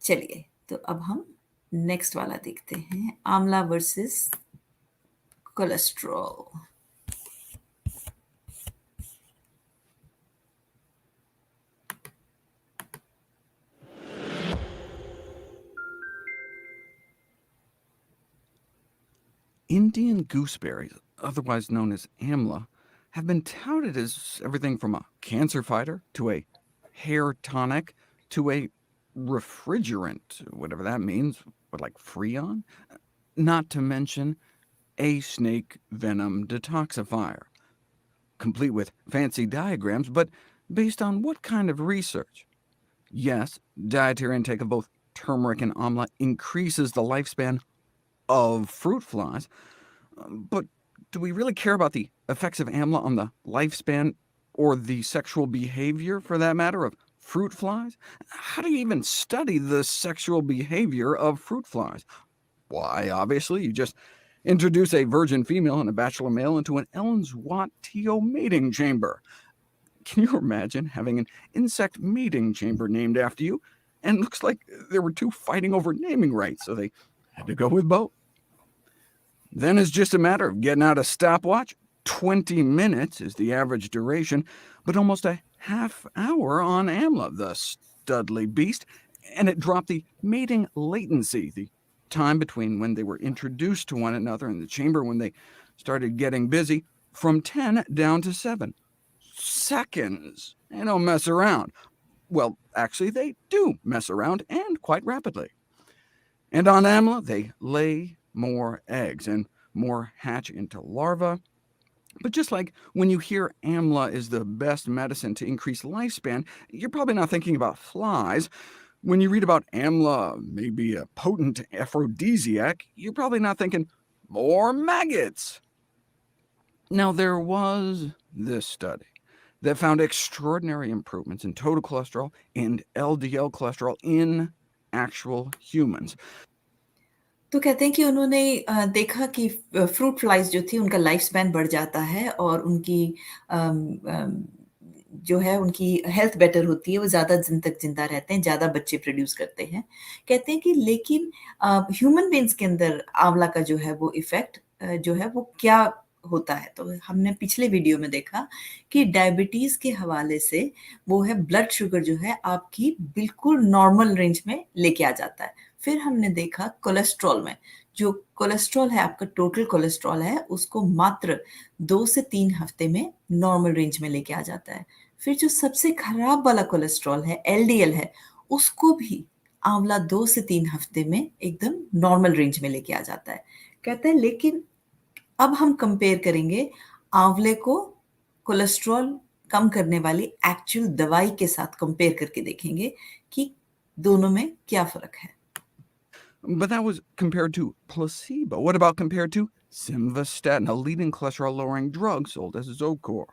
चलिए, तो अब हम नेक्स्ट वाला देखते हैं, आंवला versus cholesterol. Indian gooseberries, otherwise known as amla, have been touted as everything from a cancer fighter to a hair tonic to a refrigerant, whatever that means, what, like Freon? Not to mention a snake venom detoxifier, complete with fancy diagrams, but based on what kind of research? Yes, dietary intake of both turmeric and amla increases the lifespan of fruit flies, but do we really care about the effects of amla on the lifespan, or the sexual behavior, for that matter, of fruit flies? How do you even study the sexual behavior of fruit flies? Why, obviously, you just introduce a virgin female and a bachelor male into an Ellen's Watt TO mating chamber. Can you imagine having an insect mating chamber named after you? And it looks like there were two fighting over naming rights, so they had to go with both. Then it's just a matter of getting out a stopwatch. 20 minutes is the average duration, but almost a half hour on AMLA, the studly beast, and it dropped the mating latency, the time between when they were introduced to one another in the chamber when they started getting busy, from 10 down to 7 seconds. They don't mess around. Well, actually, they do mess around, and quite rapidly. And on AMLA, they lay more eggs, and more hatch into larvae. But just like when you hear AMLA is the best medicine to increase lifespan, you're probably not thinking about flies. When you read about AMLA may be a potent aphrodisiac, you're probably not thinking, more maggots. Now, there was this study that found extraordinary improvements in total cholesterol and LDL cholesterol in actual humans. तो कहते हैं कि उन्होंने देखा कि fruit flies जो थी उनका लाइफ स्पैन बढ़ जाता है और उनकी अम, अम, जो है उनकी हेल्थ बेटर होती है, वो ज़्यादा दिन तक ज़िंदा रहते हैं, ज़्यादा बच्चे प्रोड्यूस करते हैं। कहते हैं कि लेकिन ह्यूमन बीइंग्स के अंदर आँवला का जो है वो इफ़ेक्ट जो है वो क्या होता है? तो हमने पिछले वीडियो में देखा कि डायबिटीज़ के हवाले से वो है ब्लड शुगर जो है आपकी बिल्कुल नॉर्मल रेंज में लेके आ जाता है। फिर हमने देखा कोलेस्ट्रॉल में, जो कोलेस्ट्रॉल है आपका टोटल कोलेस्ट्रॉल है, उसको मात्र 2 से 3 हफ्ते में नॉर्मल रेंज में लेके आ जाता है। फिर जो सबसे खराब वाला कोलेस्ट्रॉल है, एलडीएल है, उसको भी आँवला 2 से 3 हफ्ते में एकदम नॉर्मल रेंज में लेके आ जाता है। कहते हैं लेकिन अब हम कंपेयर करेंगे आँवले को कोलेस्ट्रॉल कम करने वाली एक्चुअल दवाई के साथ कंपेयर करके देखेंगे कि दोनों में क्या फ़र्क है। But that was compared to placebo. What about compared to simvastatin, a leading cholesterol-lowering drug sold as Zocor?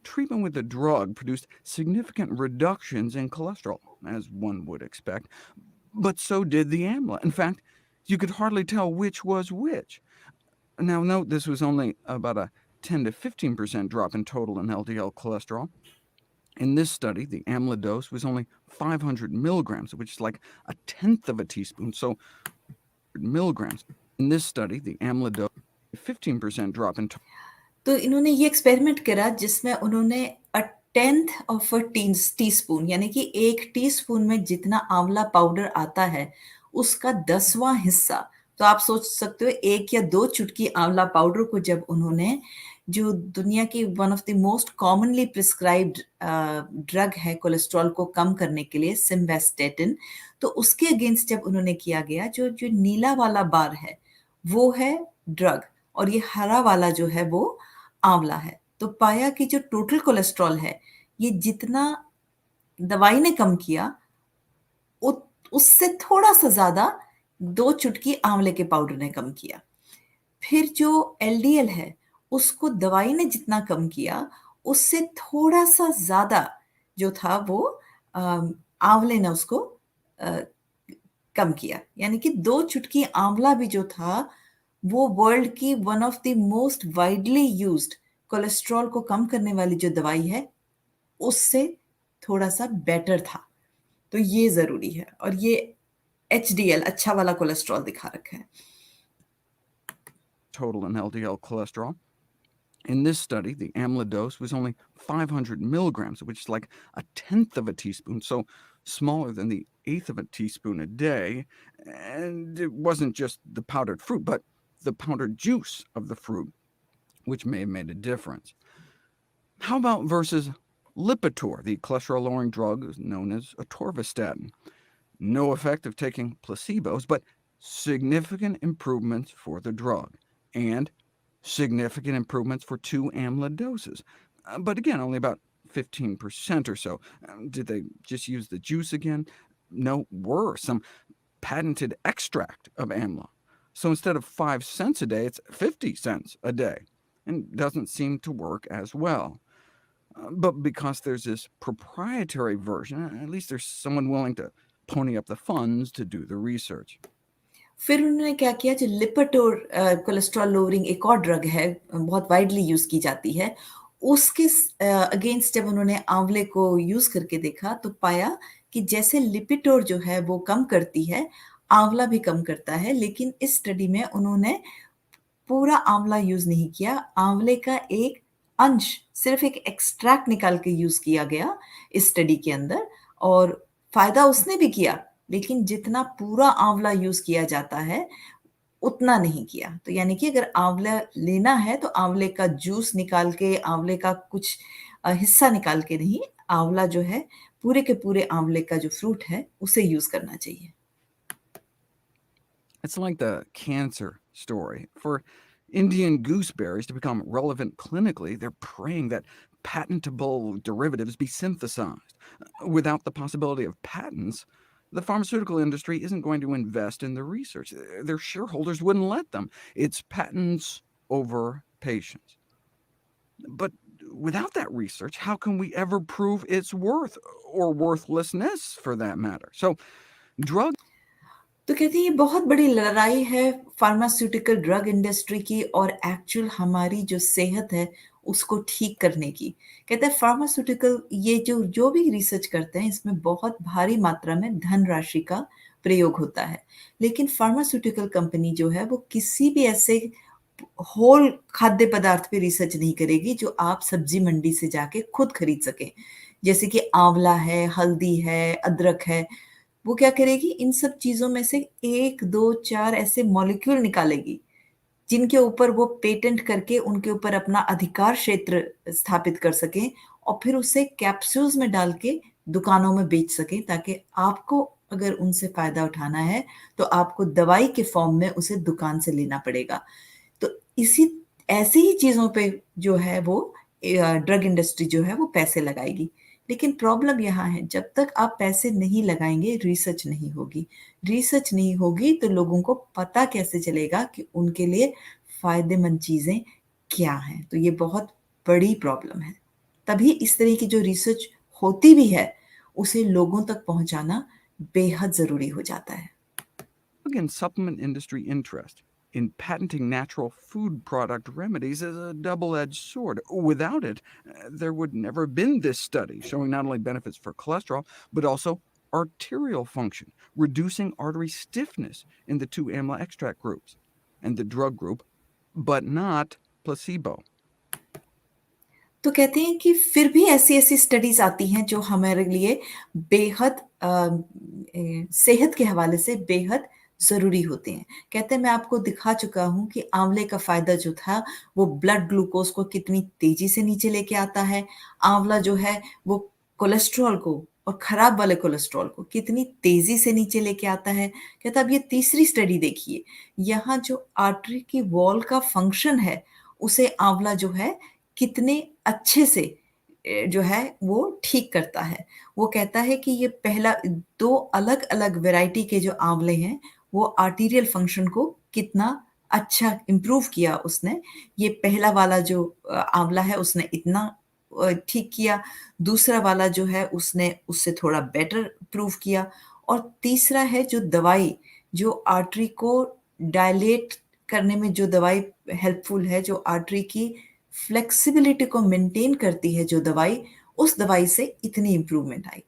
Treatment with the drug produced significant reductions in cholesterol, as one would expect, but so did the AMLA. In fact, you could hardly tell which was which. Now note this was only about a 10 to 15% drop in total in LDL cholesterol. In this study, the AMLA dose was only 500 milligrams, which is like a tenth of a teaspoon, so milligrams. In this study, the AMLA dose, 15% drop in total. तो इन्होंने ये experiment करा जिसमें उन्होंने a tenth of a teaspoon यानी कि 1 teaspoon में जितना आंवला पाउडर आता है, उसका 10वां हिस्सा, तो आप सोच सकते हो 1 या 2 चुटकी आंवला पाउडर को जब उन्होंने जो दुनिया की one of the most commonly prescribed drug है कोलेस्ट्रॉल को कम करने के लिए सिम्वास्टेटिन, तो उसके अगेंस्ट जब उन्होंने किया गया जो जो नीला वाला बार है, वो है ड्रग और ये हरा वाला जो है वो आंवला है। तो पाया कि जो टोटल कोलेस्ट्रॉल है, ये जितना दवाई ने कम किया, उससे थोड़ा-सा ज़्यादा 2 चुटकी आंवले के पाउडर ने कम किया। फिर जो एलडीएल है, उसको दवाई ने जितना कम किया, उससे थोड़ा-सा ज़्यादा जो था वो आंवले ने उसको अ, कम किया। यानी कि 2 चुटकी आंवला भी जो था, वो वर्ल्ड की one of the most widely used cholesterol को कम करने वाली जो दवाई है, उससे थोड़ा-सा बेटर था। तो ये ज़रूरी है और ये एचडीएल अच्छा वाला कोलेस्ट्रॉल दिखा रखा है। Total and LDL cholesterol. In this study, the AMLA dose was only 500 milligrams, which is like a tenth of a teaspoon, so smaller than the eighth of a teaspoon a day. And it wasn't just the powdered fruit, but the powdered juice of the fruit, which may have made a difference. How about versus Lipitor, the cholesterol-lowering drug known as atorvastatin? No effect of taking placebos, but significant improvements for the drug, and significant improvements for 2 AMLA doses. But again, only about 15% or so. Did they just use the juice again? No, worse, some patented extract of AMLA. So instead of 5 cents a day, it's 50 cents a day, and doesn't seem to work as well. But because there's this proprietary version, at least there's someone willing to pony up the funds to do the research. फिर उन्होंने क्या किया, जो लिपिटोर cholesterol lowering एक और drug है, बहुत widely use की जाती है, उसके अगेंस्ट जब उन्होंने आंवले को यूज करके देखा तो पाया कि जैसे लिपिटोर जो है वो कम करती है, आंवला भी कम करता है। लेकिन इस स्टडी में उन्होंने पूरा आंवला यूज नहीं किया, आंवले का एक अंश, सिर्फ एक एक्सट्रैक्ट निकाल के यूज किया गया इस स्टडी के अंदर, और फायदा उसने भी किया, लेकिन जितना पूरा आंवला यूज किया जाता है उतना नहीं किया। तो यानी कि अगर आंवला लेना है तो आंवले का जूस निकाल के, आंवले का कुछ हिस्सा निकाल के नहीं, आंवला जो है पूरे के पूरे आंवले का जो फ्रूट है उसे यूज करना चाहिए। It's like the cancer story. For Indian gooseberries to become relevant clinically, they're praying that patentable derivatives be synthesized. Without the possibility of patents, the pharmaceutical industry isn't going to invest in the research. Their shareholders wouldn't let them. It's patents over patients. But without that research, how can we ever prove its worth, or worthlessness for that matter? So, drug तो कहते हैं ये बहुत बड़ी लड़ाई है pharmaceutical drug industry की और एक्चुअल हमारी जो सेहत है उसको ठीक करने की। कहते हैं फार्मास्यूटिकल ये जो जो भी रिसर्च करते हैं इसमें बहुत भारी मात्रा में धनराशि का प्रयोग होता है। लेकिन फार्मास्यूटिकल कंपनी जो है वो किसी भी ऐसे होल खाद्य पदार्थ पे रिसर्च नहीं करेगी जो आप सब्जी मंडी से जाके खुद खरीद सकें। जैसे कि आंवला है, हल्दी है, अदरक है, वो क्या करेगी, इन सब चीज़ों में से 1, 2, 4 ऐसे मॉलिक्यूल निकालेगी, जिनके ऊपर वो पेटेंट करके उनके ऊपर अपना अधिकार क्षेत्र स्थापित कर सकें और फिर उसे कैप्सूल्स में डाल के दुकानों में बेच सकें, ताकि आपको अगर उनसे फ़ायदा उठाना है, तो आपको दवाई के फॉर्म में उसे दुकान से लेना पड़ेगा। तो इसी ऐसी ही चीज़ों पे जो है वो ड्रग इंडस्ट्री जो है वो पैसे लगाएगी। लेकिन प्रॉब्लम यहाँ है, जब तक आप पैसे नहीं लगाएँगे, रिसर्च नहीं होगी। रिसर्च नहीं होगी तो लोगों को पता कैसे चलेगा कि उनके लिए फ़ायदेमंद चीज़ें क्या हैं? तो ये बहुत बड़ी प्रॉब्लम है। तभी इस तरह की जो रिसर्च होती भी है, उसे लोगों तक पहुँचाना बेहद ज़रूरी हो जाता है। and supplement industry interest in patenting natural food product remedies is a double-edged sword. Without it, there would never have been this study showing not only benefits for cholesterol, but also arterial function, reducing artery stiffness in the 2 AMLA extract groups and the drug group, but not placebo. तो कहते हैं कि फिर भी ऐसी-ऐसी studies आती हैं जो हमारे लिए बेहद सेहत के हवाले से बेहद ज़रूरी होते हैं। कहते हैं मैं आपको दिखा चुका हूँ कि आँवले का फ़ायदा जो था वो ब्लड ग्लूकोज़ को कितनी तेज़ी से नीचे लेके आता है। आँवला जो है वो कोलेस्ट्रॉल को और खराब वाले कोलेस्ट्रॉल को कितनी तेज़ी से नीचे लेके आता है। कहता है अब ये तीसरी स्टडी देखिए, यहाँ जो आर्टरी की वॉल का फंक्शन है, उसे आँवला जो है कितने अच्छे से जो है वो ठीक करता है। वो कहता है कि ये पहला 2 अलग-अलग वैरायटी के जो आँवले हैं, वो आर्टीरियल फंक्शन को कितना अच्छा इम्प्रूव किया उसने। ये पहला वाला जो आँवला है उसने इतना ठीक किया, दूसरा वाला जो है उसने उससे थोड़ा बेटर प्रूव किया, और तीसरा है जो दवाई, जो आर्टरी को डायलेट करने में जो दवाई हेल्पफुल है, जो आर्टरी की फ्लेक्सिबिलिटी को मेंटेन करती है जो दवाई, उस दवाई से इतनी इम्प्रूवमेंट आई।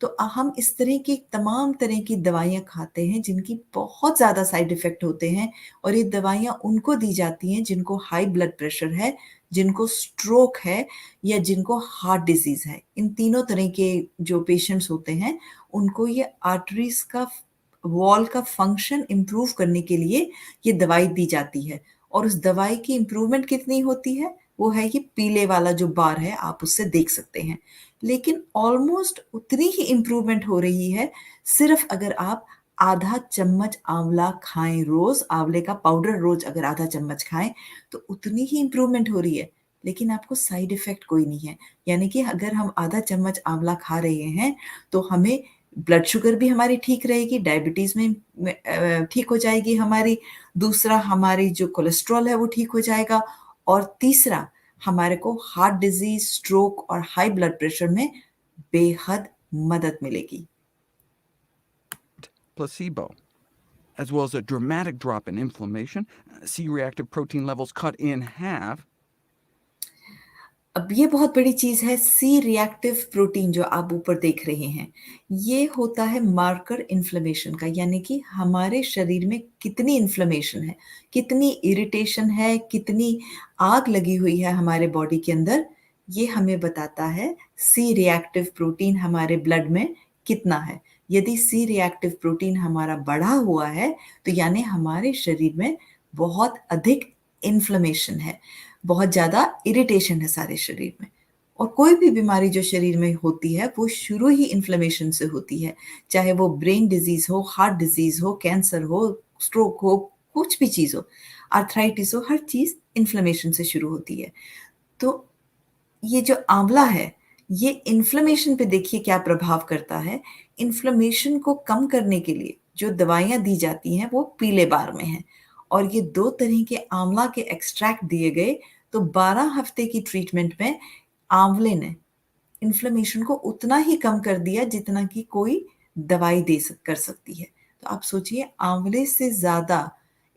तो हम इस तरह की तमाम तरह की दवाइयाँ खाते हैं जिनकी बहुत ज़्यादा साइड इफ़ेक्ट होते हैं, और ये दवाइयाँ उनको दी जाती हैं जिनको हाई ब्लड प्रेशर है, जिनको स्ट्रोक है, या जिनको हार्ट डिज़ीज़ है। इन तीनों तरह के जो पेशेंट्स होते हैं, उनको ये आर्टरीज़ का वॉल का फंक्शन इम्प्रूव करने के लिए ये दवाई दी जाती है। और उस दवाई की इम्प्रूवमेंट कितनी होती है, वो है ये पीले वाला जो बार है, आप उससे देख सकते हैं। लेकिन ऑलमोस्ट उतनी ही इम्प्रूवमेंट हो रही है सिर्फ अगर आप आधा चम्मच आंवला खाएं रोज, आंवले का पाउडर रोज अगर आधा चम्मच खाएं तो उतनी ही इम्प्रूवमेंट हो रही है। लेकिन आपको साइड इफेक्ट कोई नहीं है। यानी कि अगर हम आधा चम्मच आंवला खा रहे हैं तो हमें ब्लड शुगर भी हमारी ठीक रहेगी, डायबिटीज में ठीक हो जाएगी हमारी, दूसरा हमारी जो कोलेस्ट्रॉल है वो ठीक हो जाएगा, और तीसरा हमारे को हार्ट डिजीज, स्ट्रोक और हाई ब्लड प्रेशर में बेहद मदद मिलेगी। Placebo, as well as a dramatic drop in inflammation, C-reactive protein levels cut in half. अब ये बहुत बड़ी चीज़ है, सी रिएक्टिव प्रोटीन जो आप ऊपर देख रहे हैं, ये होता है मार्कर इन्फ्लेमेशन का, यानी कि हमारे शरीर में कितनी इन्फ्लेमेशन है, कितनी इरिटेशन है, कितनी आग लगी हुई है हमारे बॉडी के अंदर, ये हमें बताता है सी रिएक्टिव प्रोटीन हमारे ब्लड में कितना है। यदि सी रिएक्टिव प्रोटीन हमारा बढ़ा हुआ है, तो यानी हमारे शरीर में बहुत अधिक इन्फ्लेमेशन है, बहुत ज़्यादा इरिटेशन है सारे शरीर में। और कोई भी बीमारी जो शरीर में होती है वो शुरू ही इन्फ्लेमेशन से होती है, चाहे वो ब्रेन डिजीज हो, हार्ट डिजीज हो, कैंसर हो, स्ट्रोक हो, कुछ भी चीज़ हो, आर्थराइटिस हो, हर चीज़ इन्फ्लेमेशन से शुरू होती है। तो ये जो आंवला है, ये इन्फ्लेमेशन पे देखिए क्या प्रभाव करता है। इन्फ्लेमेशन को कम करने के लिए जो दवाइयाँ दी जाती हैं वो पीले बार में हैं, और ये 2 तरह के आंवला के एक्सट्रैक्ट दिए गए, तो 12 हफ्ते की ट्रीटमेंट में आंवले ने इन्फ्लेमेशन को उतना ही कम कर दिया जितना कि कोई दवाई कर सकती है। तो आप सोचिए आंवले से ज़्यादा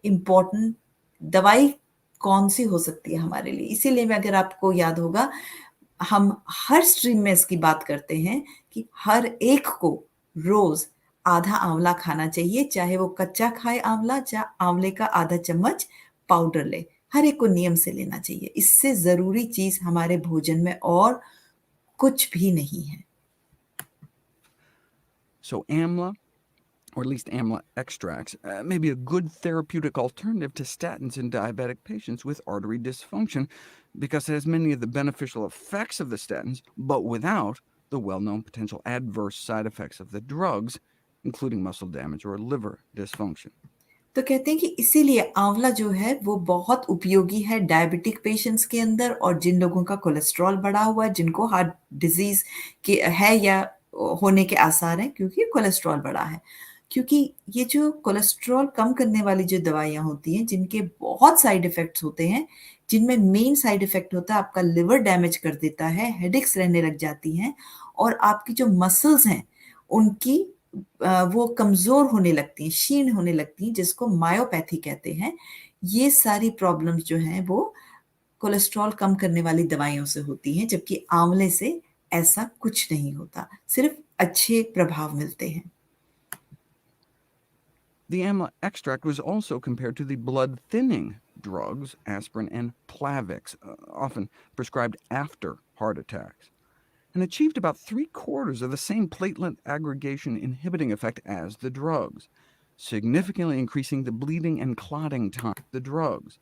इम्पोर्टेंट दवाई कौन-सी हो सकती है हमारे लिए। इसीलिए मैं, अगर आपको याद होगा, हम हर स्ट्रीम में इसकी बात करते हैं कि हर एक को रोज़ आधा आंवला खाना चाहिए, चाहे वो कच्चा खाए आंवला, या आंवले का आधा चम्मच पाउडर ले। हर एक को नियम से लेना चाहिए। इससे ज़रूरी चीज़ हमारे भोजन में और कुछ भी नहीं है। So AMLA, or at least AMLA extracts, may be a good therapeutic alternative to statins in diabetic patients with artery dysfunction because it has many of the beneficial effects of the statins, but without the well-known potential adverse side effects of the drugs, including muscle damage or liver dysfunction. तो कहते हैं कि इसीलिए आंवला जो है वो बहुत उपयोगी है डायबिटिक पेशेंट्स के अंदर, और जिन लोगों का कोलेस्ट्रॉल बढ़ा हुआ है, जिनको हार्ट डिजीज के है या होने के आसार हैं क्योंकि कोलेस्ट्रॉल बढ़ा है। क्योंकि ये जो कोलेस्ट्रॉल कम करने वाली जो दवाइयाँ होती हैं, जिनके बहुत साइड इफ़ेक्ट्स होते हैं, जिनमें मेन साइड इफ़ेक्ट होता है आपका लिवर डैमेज कर देता है, हेडेक्स रहने लग जाती हैं, और आपकी जो मसल्स हैं, उनकी वो कमज़ोर होने लगती हैं, क्षीण होने लगती हैं, जिसको मायोपैथी कहते हैं। ये सारी प्रॉब्लम्स जो हैं वो कोलेस्ट्रॉल कम करने वाली दवाइयों से होती हैं, जबकि आंवले से ऐसा कुछ नहीं होता, सिर्फ़ अच्छे प्रभाव मिलते हैं। The AMLA extract was also compared to the blood-thinning drugs, aspirin and Plavix, often prescribed after heart attacks, and achieved about 3/4 of the same platelet aggregation inhibiting effect as the drugs, significantly increasing the bleeding and clotting time of the drugs.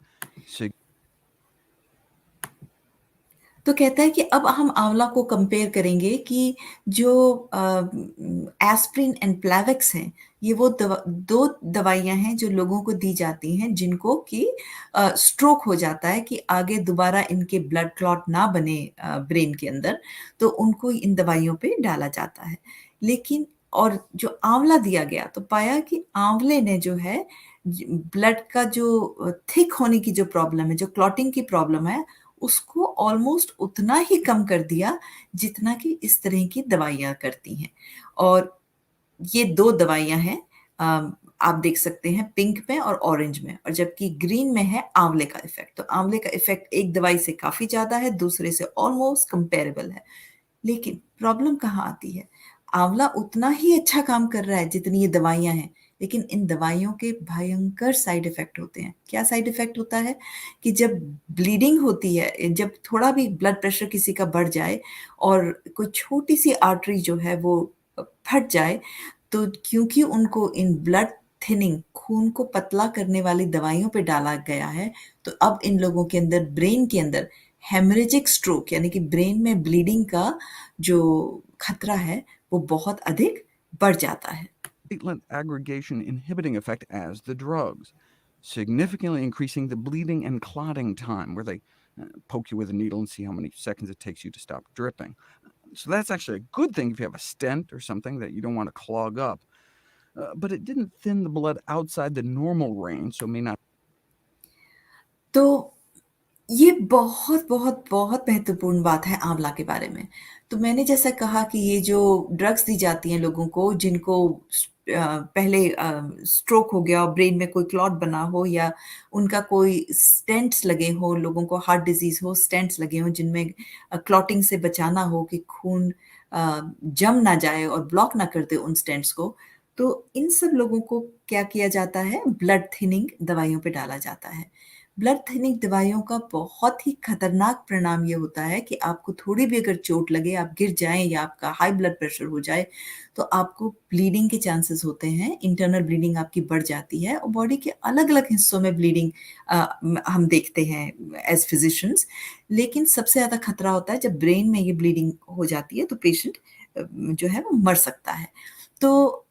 तो कहता है कि अब हम आंवला को compare करेंगे कि जो एस्प्रिन एंड प्लेविक्स हैं, ये वो 2 दवाइयाँ हैं जो लोगों को दी जाती हैं जिनको कि स्ट्रोक हो जाता है, कि आगे दोबारा इनके ब्लड क्लॉट ना बने ब्रेन के अंदर, तो उनको इन दवाइयों पे डाला जाता है। लेकिन और जो आंवला दिया गया तो पाया कि आंवले ने जो है ब्लड का जो थिक होने की जो प्रॉब्लम है, जो क्लॉटिंग की प्रॉब्लम है, उसको ऑलमोस्ट उतना ही कम कर दिया जितना कि इस तरह की दवाइयाँ करती हैं। और ये 2 दवाइयाँ हैं, आप देख सकते हैं पिंक में और ऑरेंज में, और जबकि ग्रीन में है आंवले का इफ़ेक्ट। तो आंवले का इफ़ेक्ट एक दवाई से काफ़ी ज़्यादा है, दूसरे से ऑलमोस्ट कंपेरेबल है। लेकिन प्रॉब्लम कहाँ आती है? आंवला उतना ही अच्छा काम कर रहा है जितनी ये दवाइयाँ हैं, लेकिन इन दवाइयों के भयंकर साइड इफ़ेक्ट होते हैं। क्या साइड इफ़ेक्ट होता है? कि जब ब्लीडिंग होती है, जब थोड़ा भी ब्लड प्रेशर किसी का बढ़ जाए और कोई छोटी-सी आर्टरी जो है वो फट जाए, तो क्योंकि उनको इन ब्लड थिनिंग खून को पतला करने वाली दवाइयों पे डाला गया है, तो अब इन लोगों के अंदर ब्रेन के अंदर हेमरेजिक स्ट्रोक यानी कि ब्रेन में ब्लीडिंग का जो खतरा है, वो बहुत अधिक बढ़ जाता है। Platelet aggregation inhibiting effect as the drugs, significantly increasing the bleeding and clotting time, where they poke you with a needle and see how many seconds it takes you to stop dripping. So that's actually a good thing if you have a stent or something that you don't want to clog up. But it didn't thin the blood outside the normal range, so may not. तो ये बहुत, बहुत, बहुत महत्वपूर्ण बात है आँवला के बारे में। तो मैंने जैसा कहा कि ये जो ड्रग्स दी जाती हैं लोगों को जिनको पहले स्ट्रोक हो गया और ब्रेन में कोई क्लॉट बना हो या उनका कोई स्टेंट्स लगे हों, लोगों को हार्ट डिज़ीज़ हो, स्टेंट्स लगे हों जिनमें क्लॉटिंग से बचाना हो कि खून जम ना जाए और ब्लॉक ना कर दे उन स्टेंट्स को। तो इन सब लोगों को क्या किया जाता है, ब्लड थिनिंग दवाइयों पे डाला जाता है। ब्लड थिनिंग दवाइयों का बहुत ही खतरनाक परिणाम ये होता है कि आपको थोड़ी भी अगर चोट लगे, आप गिर जाएँ या आपका हाई ब्लड प्रेशर हो जाए, तो आपको ब्लीडिंग के चांसेस होते हैं, इंटरनल ब्लीडिंग आपकी बढ़ जाती है और बॉडी के अलग-अलग हिस्सों में ब्लीडिंग हम देखते हैं एज़ फिज़िशियंस। लेकिन सबसे ज़्यादा खतरा होता है जब ब्रेन में ये ब्लीडिंग हो जाती है, तो पेशेंट जो है वो मर सकता है। तो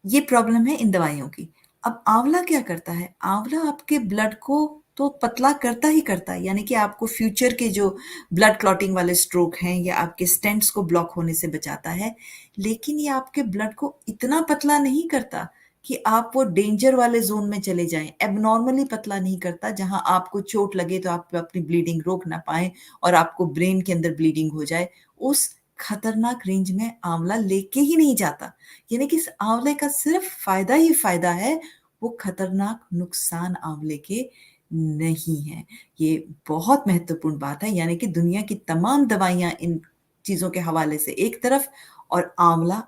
ये प्रॉब्लम है इन दवाइयों की। अब आँवला क्या करता है? आँवला आपके ब्लड को तो पतला करता ही करता है, यानी कि आपको फ्यूचर के जो ब्लड क्लॉटिंग वाले स्ट्रोक हैं या आपके स्टेंट्स को ब्लॉक होने से बचाता है, लेकिन ये आपके ब्लड को इतना पतला नहीं करता कि आप वो डेंजर वाले ज़ोन में चले जाएँ। एब्नॉर्मली पतला नहीं करता, जहाँ आपको चोट लगे तो आप अपनी ब्लीडिंग रोक ना पाएँ और आपको ब्रेन के अंदर ब्लीडिंग हो जाए। उस खतरनाक रेंज में आँवला लेके ही नहीं जाता। यानी कि इस आँवले का सिर्फ़ फ़ायदा ही फ़ायदा है, वो खतरनाक नुकसान आँवले के नहीं हैं। ये बहुत महत्वपूर्ण बात है, यानी कि दुनिया की तमाम दवाइयाँ इन चीज़ों के हवाले से एक तरफ और आँवला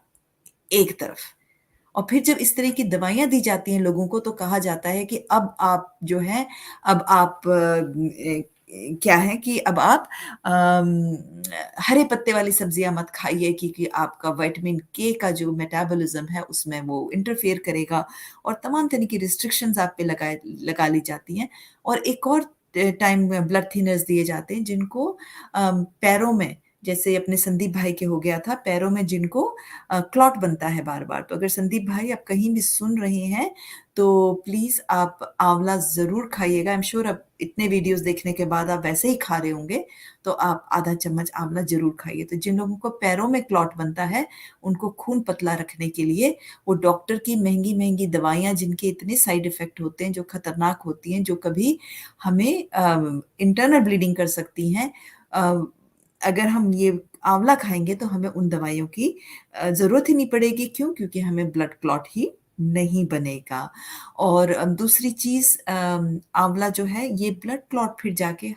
एक तरफ। और फिर जब इस तरह की दवाइयाँ दी जाती हैं लोगों को तो कहा जाता है कि अब आप जो है अब आप क्या है कि अब आप हरे पत्ते वाली सब्जियाँ मत खाइए क्योंकि आपका विटामिन के का जो मेटाबॉलिज़्म है उसमें वो इंटरफेयर करेगा और तमाम तरह की रिस्ट्रिक्शंस आप पे लगा ली जाती हैं। और एक और टाइम में ब्लड थिनर्स दिए जाते हैं जिनको पैरों में जैसे अपने संदीप भाई के हो गया था, पैरों में जिनको क्लॉट बनता है बार-बार। तो अगर संदीप भाई आप कहीं भी सुन रहे हैं, तो प्लीज़ आप आँवला ज़रूर खाइएगा। आई एम श्योर अब इतने वीडियोज़ देखने के बाद आप वैसे ही खा रहे होंगे, तो आप आधा चम्मच आँवला ज़रूर खाइए। तो जिन लोगों को पैरों में क्लॉट बनता है, उनको खून पतला रखने के लिए वो डॉक्टर की महँगी-महँगी दवाइयाँ जिनके इतने साइड इफ़ेक्ट होते हैं, जो खतरनाक होती हैं, जो कभी हमें इंटरनल ब्लीडिंग कर सकती हैं। अ, अगर हम ये आँवला खाएँगे तो हमें उन दवाइयों की ज़रूरत ही नहीं पड़ेगी। क्यों? क्योंकि हमें ब्लड क्लॉट ही नहीं बनेगा। और दूसरी चीज़ आँवला जो है ये ब्लड क्लॉट फिर जाके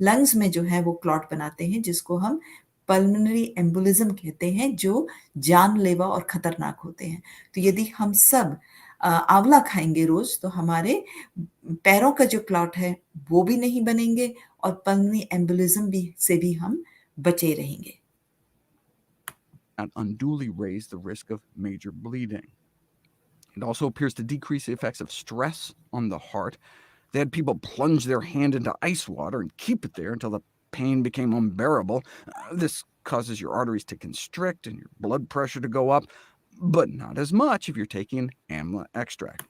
लंग्स में जो है वो क्लॉट बनाते हैं जिसको हम पल्मोनरी एम्बोलिज़्म कहते हैं जो जानलेवा और खतरनाक होते हैं। तो यदि हम सब आँवला खाएँगे रोज़ तो हमारे पैरों का जो क्लॉट है वो भी नहीं बनेंगे और पल्मोनरी एम्बोलिज़्म भी से भी हम बचे रहेंगे। Not unduly raise the risk of major bleeding. It also appears to decrease the effects of stress on the heart. They had people plunge their hand into ice water and keep it there until the pain became unbearable. This causes your arteries to constrict and your blood pressure to go up, but not as much if you're taking amla extract.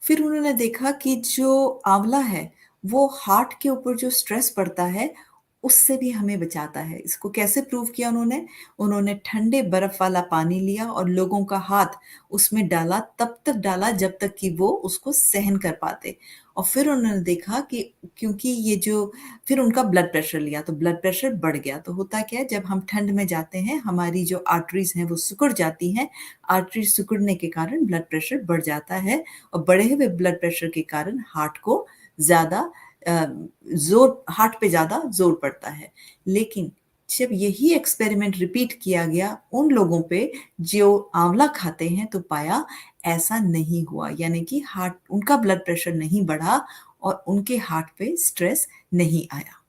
फिर उन्होंने देखा कि जो आँवला है, वो heart के ऊपर जो स्ट्रेस पड़ता है, उससे भी हमें बचाता है। इसको कैसे प्रूव किया उन्होंने? उन्होंने ठंडे बर्फ वाला पानी लिया और लोगों का हाथ उसमें डाला, तब तक डाला जब तक कि वो उसको सहन कर पाते। और फिर उन्होंने देखा कि क्योंकि ये जो फिर उनका ब्लड प्रेशर लिया, तो ब्लड प्रेशर बढ़ गया। तो होता क्या है, जब हम ठंड में जाते हैं, हमारी जो आर्टरीज़ हैं, वो सिकुड़ जाती हैं। आर्टरी सिकुड़ने के कारण ब्लड प्रेशर बढ़ जाता है और बढ़े हुए ब्लड प्रेशर के कारण हार्ट को ज़्यादा हार्ट पे ज़्यादा ज़ोर पड़ता है। लेकिन जब यही एक्सपेरिमेंट रिपीट किया गया उन लोगों पे जो आंवला खाते हैं तो पाया ऐसा नहीं हुआ, यानी कि हार्ट उनका ब्लड प्रेशर नहीं बढ़ा और उनके हार्ट पे स्ट्रेस नहीं आया।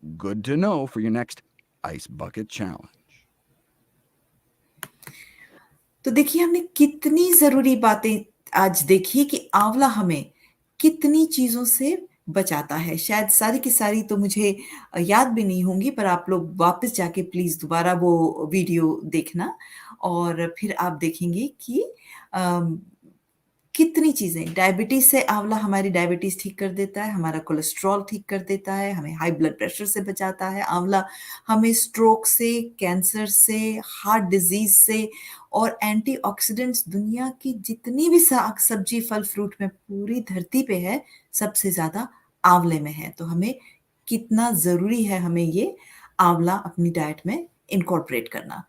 Good to know for your next Ice Bucket Challenge. तो देखिए हमने कितनी ज़रूरी बातें आज देखी कि आंवला हमें कितनी चीज़ों से बचाता है। शायद सारी की सारी तो मुझे याद भी नहीं होंगी, पर आप लोग वापस जाके प्लीज़ दोबारा वो वीडियो देखना और फिर आप देखेंगे कि अम, कितनी चीज़ें डायबिटीज़ से आंवला हमारी डायबिटीज़ ठीक कर देता है, हमारा कोलेस्ट्रॉल ठीक कर देता है, हमें हाई ब्लड प्रेशर से बचाता है, आंवला हमें स्ट्रोक से, कैंसर से, हार्ट डिज़ीज़ से और एंटीऑक्सीडेंट्स दुनिया की जितनी भी साग, सब्ज़ी, फल, फ्रूट में पूरी धरती पे है, सबसे ज़्यादा आंवले में है। तो हमें कितना ज़रूरी है हमें ये आंवला अपनी डाइट में इनकॉर्पोरेट करना।